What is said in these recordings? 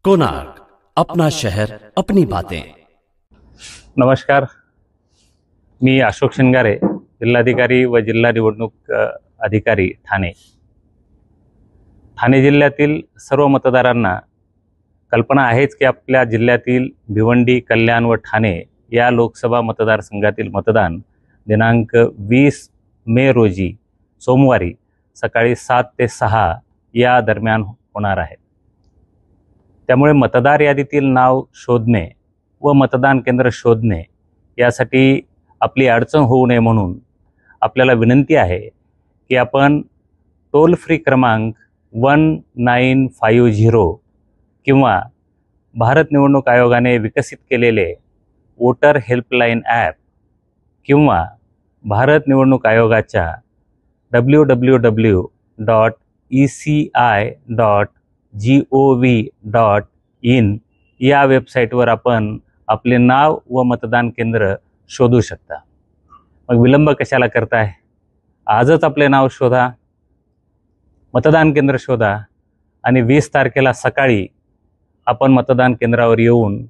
कोणार्क, अपना शहर अपनी बातें। नमस्कार, मी अशोक शिंगारे, जिल्हाधिकारी व जिल्हा निवडणूक अधिकारी ठाणे। ठाणे जिल्ह्यातील सर्व मतदारांना कल्पना आहेच की आपल्या जिल्ह्यातील भिवंडी, कल्याण व ठाणे या लोकसभा मतदारसंघातील मतदान दिनांक 20 मे रोजी सोमवारी सकाळी 7 ते 6 या दरम्यान होणार आहे। त्यामुळे मतदार यादीतील नाव शोधणे व मतदान केंद्र शोधणे यासाठी आपली अडचण होऊ नये म्हणून आपल्याला विनंती आहे की आपण टोल फ्री क्रमांक 1950 किंवा भारत निवडणूक आयोगाने विकसित केलेले वोटर हेल्पलाइन ॲप किंवा भारत निवडणूक आयोगाच्या www.eci.gov.in या वेबसाईटवर आपण आपले नाव व मतदान केंद्र शोधू शकता। मग विलंब कशाला करताय? आजच आपले नाव शोधा, मतदान केंद्र शोधा आणि 20 तारखेला सकाळी आपण मतदान केंद्रावर येऊन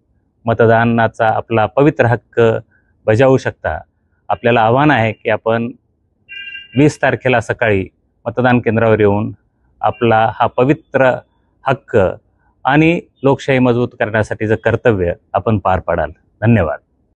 मतदानाचा आपला पवित्र हक्क बजावू शकता। आपल्याला आव्हान आहे की आपण 20 तारखेला सकाळी मतदान केंद्रावर येऊन आपला हा पवित्र हक्क आणि लोकशाही मजबूत करण्यासाठीचं कर्तव्य आपण पार पाडाल। धन्यवाद।